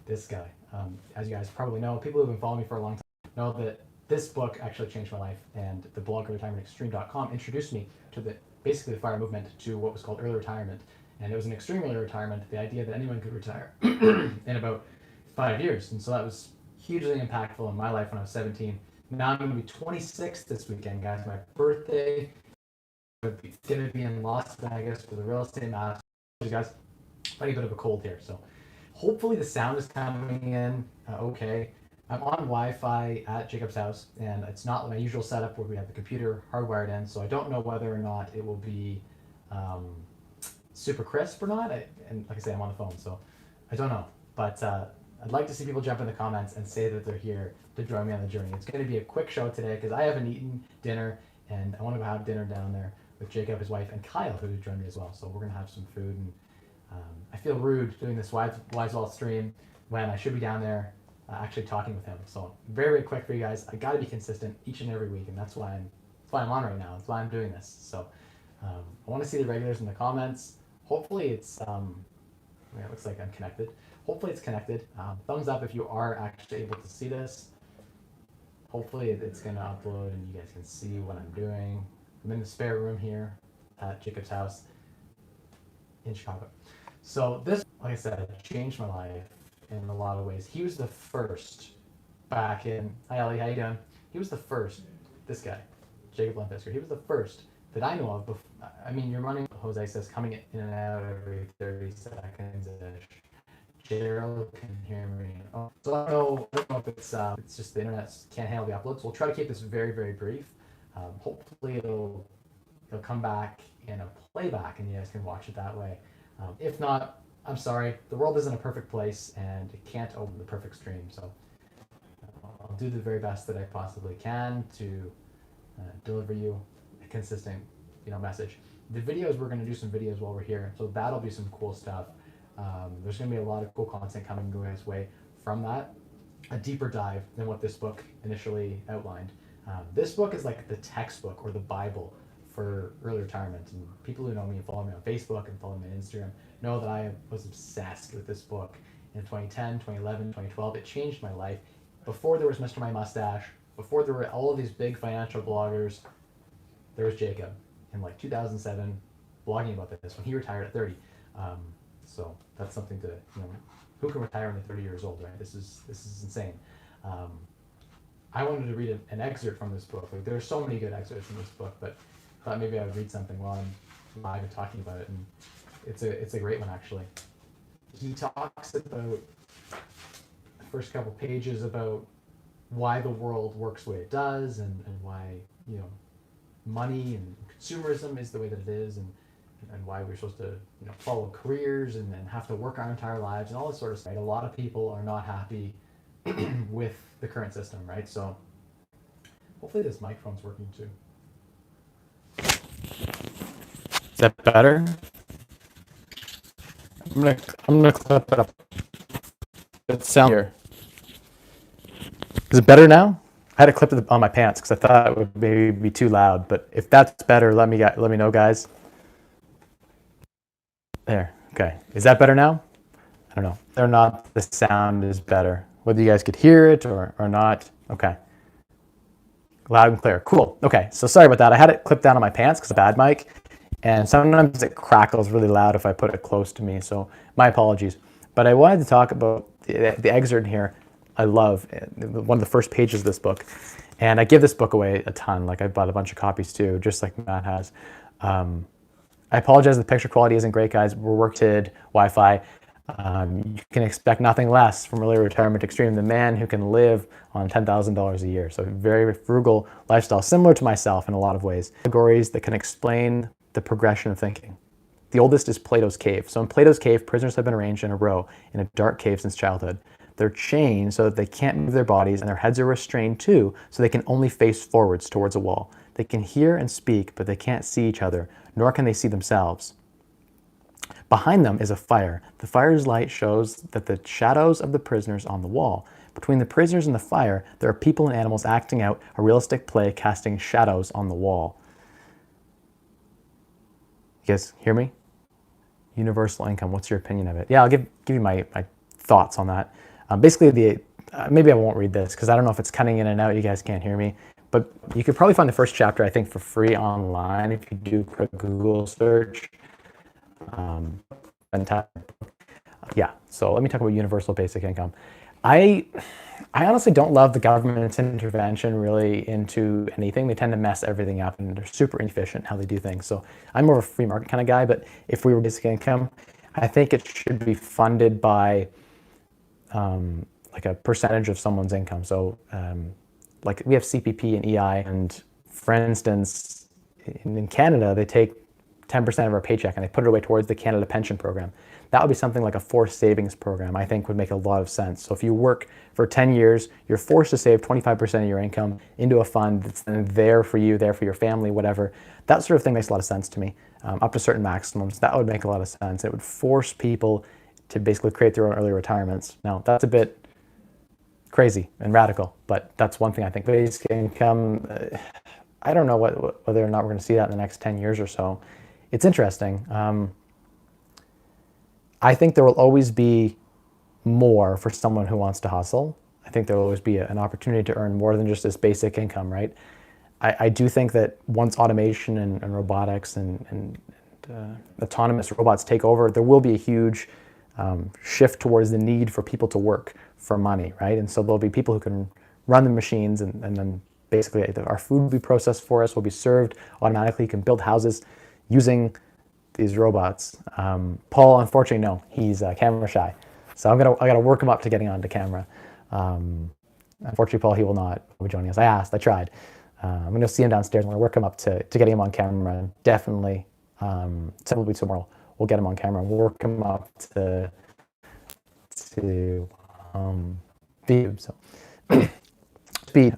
this guy. As you guys probably know, people who've been following me for a long time know that this book actually changed my life, and the blog retirementextreme.com introduced me to basically the FIRE movement, to what was called early retirement. And it was an extreme early retirement, the idea that anyone could retire in about 5 years. And so that was hugely impactful in my life when I was 17. Now I'm going to be 26 this weekend, guys. My birthday. I'm going to be in Las Vegas for the real estate master. Guys, fighting a bit of a cold here, so hopefully the sound is coming in okay. I'm on Wi-Fi at Jacob's house, and it's not my usual setup where we have the computer hardwired in, so I don't know whether or not it will be um, super crisp or not. And like I say, I'm on the phone, so I don't know. But I'd like to see people jump in the comments and say that they're here to join me on the journey. It's going to be a quick show today because I haven't eaten dinner, and I want to go have dinner down there with Jacob, his wife, and Kyle, who joined me as well. So we're going to have some food, and I feel rude doing this Wisewall stream when I should be down there actually talking with him. So very, very quick for you guys. I got to be consistent each and every week, and that's why I'm on right now. That's why I'm doing this. So I want to see the regulars in the comments. Hopefully it's it looks like I'm connected. Hopefully it's connected. Thumbs up if you are actually able to see this. Hopefully it's going to upload and you guys can see what I'm doing. I'm in the spare room here at Jacob's house in Chicago. So this, like I said, changed my life in a lot of ways. He was the first back in, hi Ellie, how you doing? He was the first, this guy, Jacob Lemfisker, he was the first that I know of. I mean, you're running, Jose says, coming in and out every 30 seconds-ish. Gerald can hear me. Oh, so I don't know if it's just the internet can't handle the uploads. We'll try to keep this very, very brief. Hopefully it'll come back in a playback and you guys can watch it that way. If not, I'm sorry. The world isn't a perfect place and it can't open the perfect stream. So I'll do the very best that I possibly can to deliver you a consistent, message. The videos, we're going to do some videos while we're here, so that'll be some cool stuff. There's going to be a lot of cool content coming your guys' way from that. A deeper dive than what this book initially outlined. This book is like the textbook or the Bible for early retirement. And people who know me and follow me on Facebook and follow me on Instagram know that I was obsessed with this book in 2010, 2011, 2012. It changed my life. Before there was Mr. My Mustache, before there were all of these big financial bloggers, there was Jacob in like 2007 blogging about this when he retired at 30. So that's something to, who can retire when they're 30 years old, right? This is insane. I wanted to read an excerpt from this book. Like, there are so many good excerpts in this book, but I thought maybe I would read something while I'm live and talking about it. And it's a great one, actually. He talks about the first couple pages about why the world works the way it does, and why, money and consumerism is the way that it is, and why we're supposed to follow careers and then have to work our entire lives and all this sort of stuff. Right? A lot of people are not happy with the current system, right? So hopefully this microphone's working too. Is that better? I'm gonna clip it up. It sounds here. Is it better now? I had to clip it on my pants because I thought it would maybe be too loud. But if that's better, let me know, guys. There. Okay. Is that better now? I don't know. Whether or not the sound is better. Whether you guys could hear it or not. Okay. Loud and clear. Cool. Okay. So sorry about that. I had it clipped down on my pants because of a bad mic. And sometimes it crackles really loud if I put it close to me. So my apologies. But I wanted to talk about the excerpt here. I love one of the first pages of this book. And I give this book away a ton. Like, I bought a bunch of copies too, just like Matt has. I apologize, the picture quality isn't great, guys. We're worked Wi-Fi. You can expect nothing less from early retirement extreme, the man who can live on $10,000 a year. So very frugal lifestyle, similar to myself in a lot of ways. Categories that can explain the progression of thinking. The oldest is Plato's cave. So in Plato's cave, prisoners have been arranged in a row in a dark cave since childhood. They're chained so that they can't move their bodies, and their heads are restrained too, so they can only face forwards towards a wall. They can hear and speak, but they can't see each other, nor can they see themselves. Behind them is a fire. The fire's light shows that the shadows of the prisoners on the wall. Between the prisoners and the fire, there are people and animals acting out a realistic play, casting shadows on the wall. You guys hear me? Universal income, what's your opinion of it? Yeah, I'll give you my thoughts on that. Basically, maybe I won't read this because I don't know if it's cutting in and out. You guys can't hear me. But you could probably find the first chapter, I think, for free online if you do a quick Google search. Yeah, so let me talk about universal basic income. I honestly don't love the government's intervention really into anything. They tend to mess everything up and they're super inefficient how they do things. So I'm more of a free market kind of guy, but if we were basic income, I think it should be funded by like a percentage of someone's income. So like we have CPP and EI, and for instance, in Canada, they take 10% of our paycheck and they put it away towards the Canada pension program. That would be something like a forced savings program, I think would make a lot of sense. So if you work for 10 years, you're forced to save 25% of your income into a fund that's then there for you, there for your family, whatever. That sort of thing makes a lot of sense to me. Up to certain maximums, that would make a lot of sense. It would force people to basically create their own early retirements. Now, that's a bit crazy and radical, but that's one thing I think. Basic income, I don't know whether or not we're going to see that in the next 10 years or so. It's interesting. I think there will always be more for someone who wants to hustle. I think there will always be an opportunity to earn more than just this basic income, right? I do think that once automation and robotics and autonomous robots take over, there will be a huge shift towards the need for people to work for money, right? And so there'll be people who can run the machines and then basically our food will be processed for us, will be served automatically. You can build houses using these robots. Paul, unfortunately, no, he's camera shy. So I gotta work him up to getting onto camera. Unfortunately, Paul, he will not be joining us. I tried. I'm gonna see him downstairs. I'm gonna work him up to getting him on camera. Definitely, several weeks tomorrow, we'll get him on camera. We'll work him up to YouTube. So speed.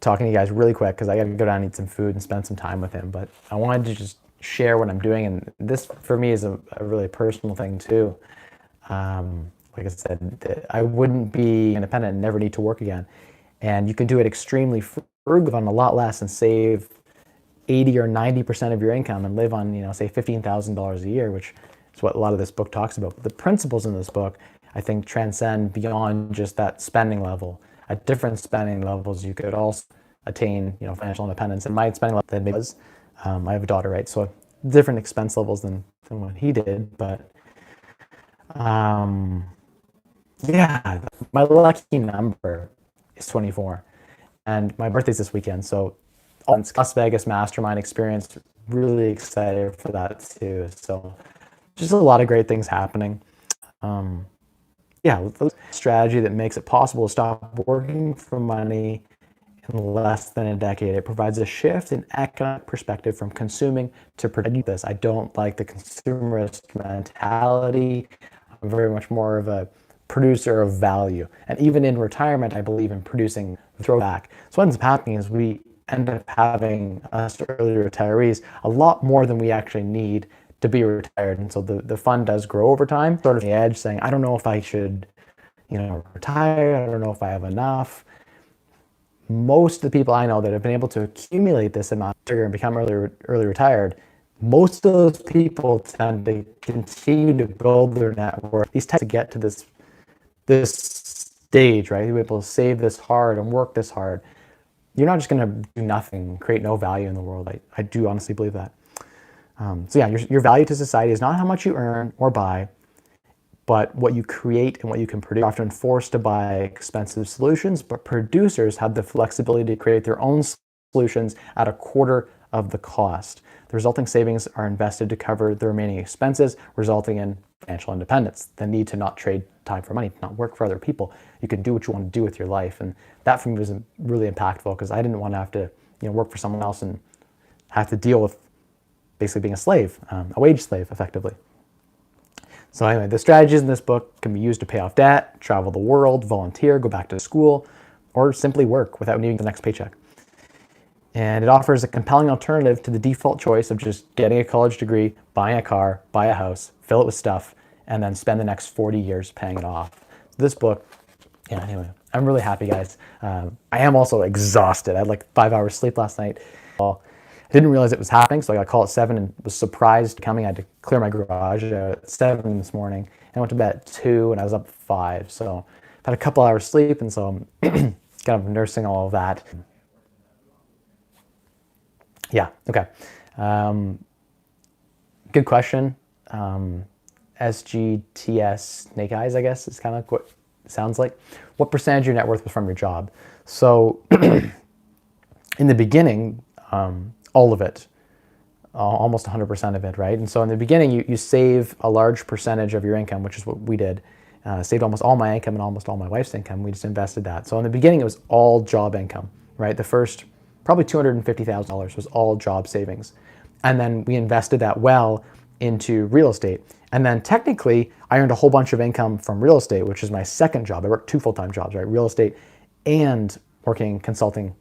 Talking to you guys really quick because I gotta go down and eat some food and spend some time with him. But I wanted to just share what I'm doing, and this for me is a really personal thing too. Like I said, I wouldn't be independent and never need to work again. And you can do it extremely frugal on a lot less and save 80 or 90% of your income and live on, say $15,000 a year, which is what a lot of this book talks about. The principles in this book, I think, transcend beyond just that spending level. At different spending levels, you could also attain, financial independence. And my spending level than maybe was, I have a daughter, right? So different expense levels than what he did, but yeah, my lucky number is 24, and my birthday's this weekend. So Las Vegas mastermind experience, really excited for that too. So just a lot of great things happening. Yeah, strategy that makes it possible to stop working for money in less than a decade. It provides a shift in economic perspective from consuming to producing. I don't like the consumerist mentality. I'm very much more of a producer of value. And even in retirement, I believe in producing throwback. So what ends up happening is we end up having us early retirees a lot more than we actually need to be retired. And so the fund does grow over time, sort of the edge saying, I don't know if I should, retire. I don't know if I have enough. Most of the people I know that have been able to accumulate this amount and become early retired, most of those people tend to continue to build their network. These types to get to this stage, right? You're able to save this hard and work this hard. You're not just going to do nothing, create no value in the world. I do honestly believe that. So yeah, your value to society is not how much you earn or buy, but what you create and what you can produce. You're often forced to buy expensive solutions, but producers have the flexibility to create their own solutions at a quarter of the cost. The resulting savings are invested to cover the remaining expenses, resulting in financial independence. The need to not trade time for money, not work for other people. You can do what you want to do with your life. And that for me was really impactful because I didn't want to have to work for someone else and have to deal with basically being a slave, a wage slave, effectively. So anyway, the strategies in this book can be used to pay off debt, travel the world, volunteer, go back to school, or simply work without needing the next paycheck. And it offers a compelling alternative to the default choice of just getting a college degree, buying a car, buy a house, fill it with stuff, and then spend the next 40 years paying it off. This book, anyway, I'm really happy, guys. I am also exhausted. I had like 5 hours sleep last night. I didn't realize it was happening, so I got a call at 7 and was surprised coming. I had to clear my garage at 7 this morning. And I went to bed at 2 and I was up at 5. So I had a couple hours sleep, and so I'm kind of nursing all of that. Yeah, okay. Good question. SGTS, Snake Eyes, I guess, is kind of what it sounds like. What percentage of your net worth was from your job? So in the beginning, all of it, almost 100% of it, right? And so in the beginning, you save a large percentage of your income, which is what we did. Saved almost all my income and almost all my wife's income. We just invested that. So in the beginning, it was all job income, right? The first probably $250,000 was all job savings. And then we invested that well into real estate. And then technically, I earned a whole bunch of income from real estate, which is my second job. I worked 2 full-time jobs, right? Real estate and working consulting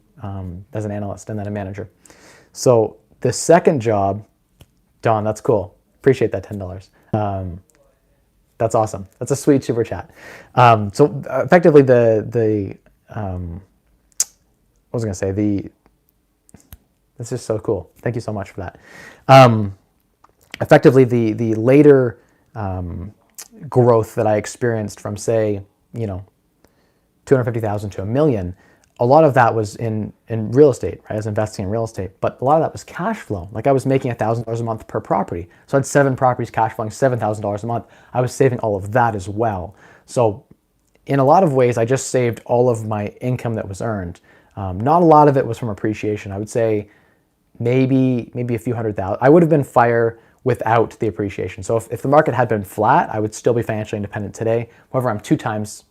as an analyst and then a manager. So the second job, Don, that's cool. Appreciate that $10. That's awesome. That's a sweet super chat. So effectively what was I gonna say? This is so cool. Thank you so much for that. Effectively, the later growth that I experienced from, say, 250,000 to $1 million, a lot of that was in real estate, right? I was investing in real estate, but a lot of that was cash flow. Like I was making $1,000 a month per property. So I had 7 properties cash flowing $7,000 a month. I was saving all of that as well. So in a lot of ways, I just saved all of my income that was earned. Not a lot of it was from appreciation. I would say maybe a few $100,000. I would have been FIRE without the appreciation. So if the market had been flat, I would still be financially independent today. However, I'm 3 times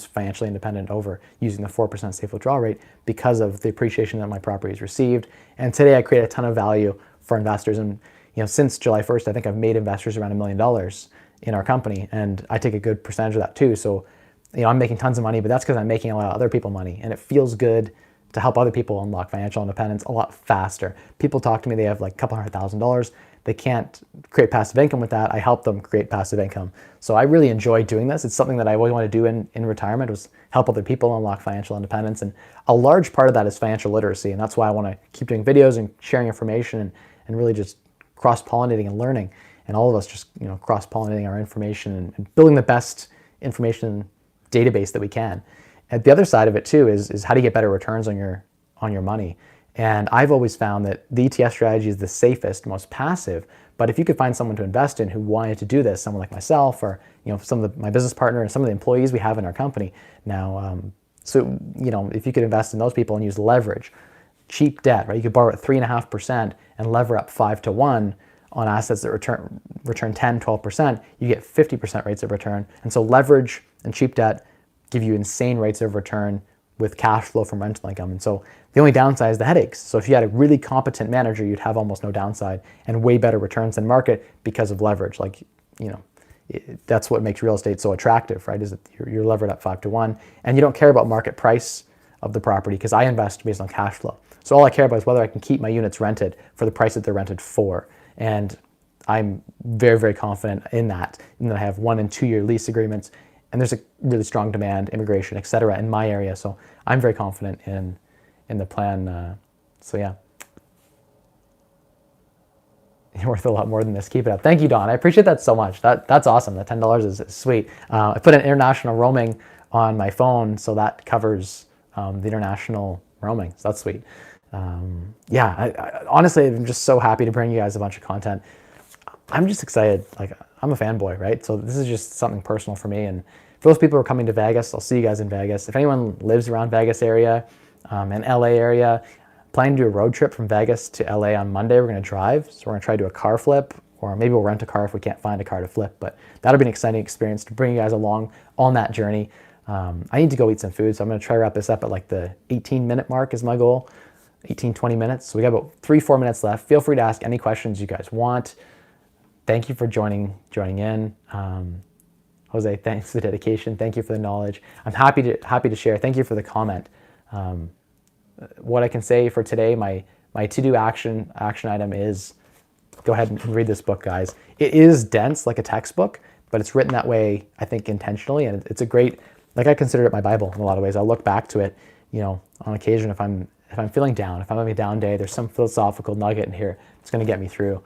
financially independent over using the 4% safe withdrawal rate because of the appreciation that my properties received. And today I create a ton of value for investors. And since July 1st, I think I've made investors around $1 million in our company, and I take a good percentage of that too. So I'm making tons of money, but that's because I'm making a lot of other people money, and it feels good to help other people unlock financial independence a lot faster. People talk to me, they have like a couple $100,000. They can't create passive income with that. I help them create passive income. So I really enjoy doing this. It's something that I always want to do in retirement, was help other people unlock financial independence. And a large part of that is financial literacy. And that's why I want to keep doing videos and sharing information and really just cross-pollinating and learning. And all of us just cross-pollinating our information and building the best information database that we can. And the other side of it too is how do you get better returns on your money. And I've always found that the ETF strategy is the safest, most passive. But if you could find someone to invest in who wanted to do this, someone like myself or some of my business partner and some of the employees we have in our company now, if you could invest in those people and use leverage, cheap debt, right? You could borrow at 3.5% and lever up 5 to 1 on assets that return 10, 12%. You get 50% rates of return. And so leverage and cheap debt give you insane rates of return with cash flow from rental income. And so the only downside is the headaches. So if you had a really competent manager, you'd have almost no downside and way better returns than market because of leverage. That's what makes real estate so attractive, right? Is that you're levered up 5 to 1 and you don't care about market price of the property because I invest based on cash flow. So all I care about is whether I can keep my units rented for the price that they're rented for. And I'm very, very confident in that. And then I have 1 and 2 year lease agreements, and there's a really strong demand, immigration, et cetera, in my area. So I'm very confident in the plan. So yeah, you're worth a lot more than this. Keep it up. Thank you, Don. I appreciate that so much. That's awesome. That $10 is sweet. I put an international roaming on my phone, so that covers the international roaming. So that's sweet. I honestly, I'm just so happy to bring you guys a bunch of content. I'm just excited. Like, I'm a fanboy, right? So this is just something personal for me. And for those people who are coming to Vegas, I'll see you guys in Vegas. If anyone lives around Vegas area, and LA area, planning to do a road trip from Vegas to LA on Monday. We're going to drive. So we're going to try to do a car flip, or maybe we'll rent a car if we can't find a car to flip. But that'll be an exciting experience to bring you guys along on that journey. I need to go eat some food, so I'm going to try to wrap this up at like the 18-minute mark is my goal. 18, 20 minutes. So we got about 3-4 minutes left. Feel free to ask any questions you guys want. Thank you for joining in. Jose, thanks for the dedication. Thank you for the knowledge. I'm happy to share. Thank you for the comment. What I can say for today, my to-do action item is go ahead and read this book, guys. It is dense like a textbook, but it's written that way, I think, intentionally. And it's a great, like, I consider it my Bible in a lot of ways. I'll look back to it, on occasion if I'm if I'm feeling down, if I'm having a down day, there's some philosophical nugget in here that's going to get me through.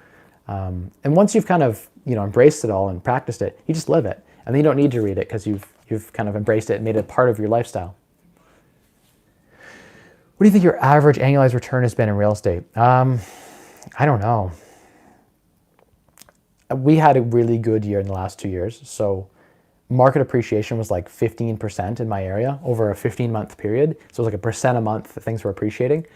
And once you've kind of, embraced it all and practiced it, you just live it. And then you don't need to read it because you've kind of embraced it and made it a part of your lifestyle. What do you think your average annualized return has been in real estate? I don't know. We had a really good year in the last 2 years. So market appreciation was like 15% in my area over a 15-month period. So it was like 1% a month that things were appreciating.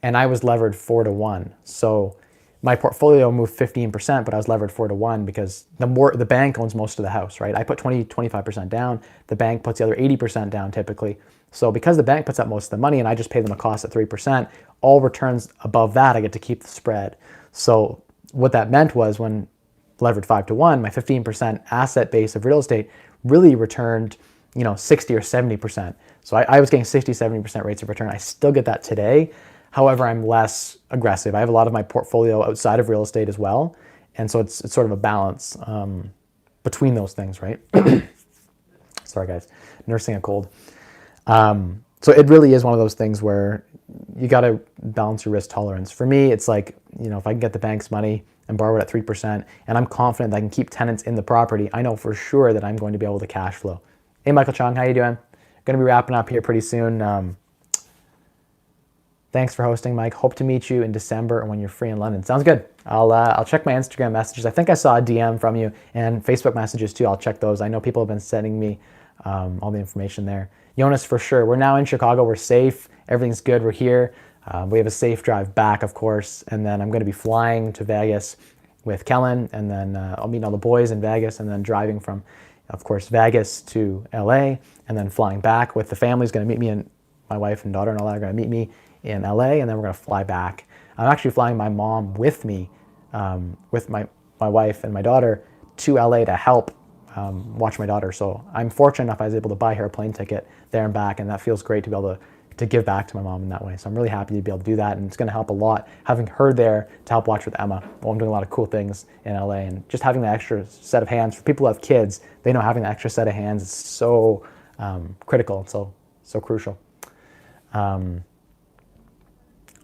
And I was levered 4-to-1. So my portfolio moved 15%, but I was levered 4-to-1 because the bank owns most of the house, right? I put 25% down. The bank puts the other 80% down typically. So because the bank puts up most of the money and I just pay them a cost at 3%, all returns above that, I get to keep the spread. So what that meant was when levered 5-to-1, my 15% asset base of real estate really returned, 60 or 70%. So I was getting 60, 70% rates of return. I still get that today. However, I'm less aggressive. I have a lot of my portfolio outside of real estate as well. And so it's sort of a balance between those things, right? Sorry guys, nursing a cold. So it really is one of those things where you got to balance your risk tolerance. For me, it's like, if I can get the bank's money and borrow it at 3%, and I'm confident that I can keep tenants in the property, I know for sure that I'm going to be able to cash flow. Hey, Michael Chung, how you doing? Going to be wrapping up here pretty soon. Thanks for hosting, Mike. Hope to meet you in December when you're free in London. Sounds good. I'll check my Instagram messages. I think I saw a DM from you, and Facebook messages too. I'll check those. I know people have been sending me all the information there. Jonas, for sure. We're now in Chicago. We're safe. Everything's good. We're here. We have a safe drive back, of course, and then I'm going to be flying to Vegas with Kellen, and then I'll meet all the boys in Vegas, and then driving from, of course, Vegas to LA, and then flying back with the family's going to meet me, and my wife and daughter and all that are going to meet me in LA, and then we're going to fly back. I'm actually flying my mom with me, with my wife and my daughter to LA to help watch my daughter. So I'm fortunate enough I was able to buy her a plane ticket there and back, and that feels great to be able to give back to my mom in that way. So I'm really happy to be able to do that, and it's going to help a lot having her there to help watch with Emma while I'm doing a lot of cool things in LA, and just having the extra set of hands. For people who have kids, they know having the extra set of hands is so critical and so crucial. I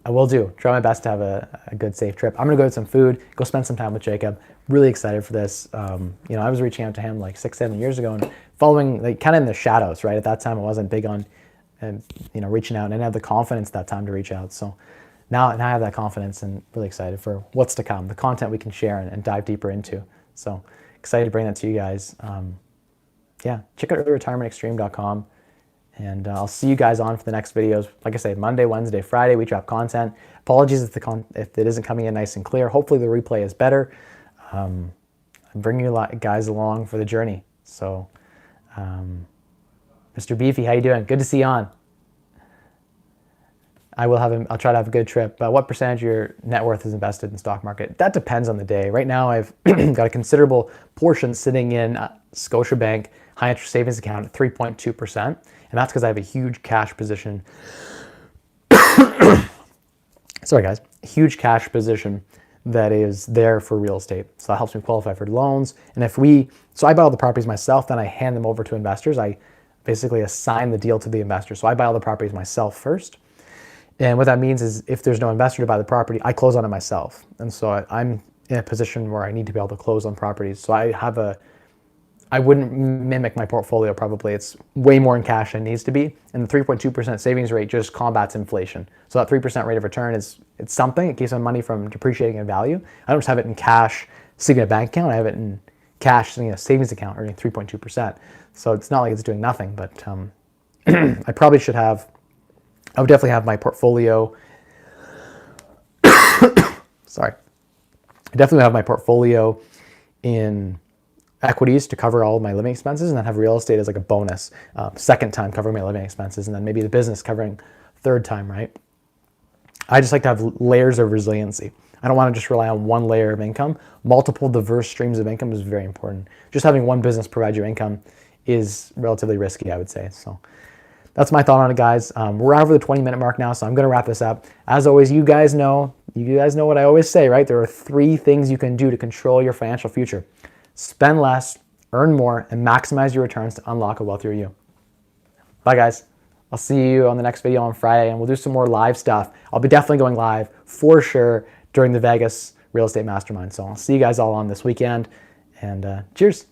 will try my best to have a good, safe trip. I'm gonna go get some food, go spend some time with Jacob. Really excited for this. I was reaching out to him like 6-7 years ago and following, like, kind of in the shadows, right? At that time, I wasn't big on, reaching out, and I didn't have the confidence at that time to reach out. So now I have that confidence, and really excited for what's to come, the content we can share and dive deeper into. So excited to bring that to you guys. Check out earlyretirementextreme.com. And I'll see you guys on for the next videos. Like I say, Monday, Wednesday, Friday, we drop content. Apologies if it isn't coming in nice and clear. Hopefully the replay is better. I'm bringing you guys along for the journey. So, Mr. Beefy, how you doing? Good to see you on. I'll try to have a good trip. What percentage of your net worth is invested in stock market? That depends on the day. Right now, I've got a considerable portion sitting in Scotiabank high interest savings account at 3.2%. And that's because I have a huge cash position. Sorry, guys. Huge cash position that is there for real estate. So that helps me qualify for loans. And so I buy all the properties myself, then I hand them over to investors. I basically assign the deal to the investor. So I buy all the properties myself first. And what that means is if there's no investor to buy the property, I close on it myself. And so I'm in a position where I need to be able to close on properties. So I wouldn't mimic my portfolio probably. It's way more in cash than it needs to be. And the 3.2% savings rate just combats inflation. So that 3% rate of return it's something. It keeps my money from depreciating in value. I don't just have it in cash sitting in a bank account. I have it in cash sitting in a savings account earning 3.2%. So it's not like it's doing nothing, but I probably should have, I would definitely have my portfolio. Sorry. I definitely have my portfolio in equities to cover all of my living expenses, and then have real estate as like a bonus, second time covering my living expenses, and then maybe the business covering third time, right? I just like to have layers of resiliency. I don't want to just rely on one layer of income. Multiple diverse streams of income is very important. Just having one business provide you income is relatively risky, I would say. So that's my thought on it, guys. We're over the 20-minute mark now, so I'm going to wrap this up. As always, you guys know what I always say, right? There are 3 things you can do to control your financial future. Spend less, earn more, and maximize your returns to unlock a wealthier you. Bye, guys. I'll see you on the next video on Friday, and we'll do some more live stuff. I'll be definitely going live for sure during the Vegas Real Estate Mastermind. So I'll see you guys all on this weekend, and cheers.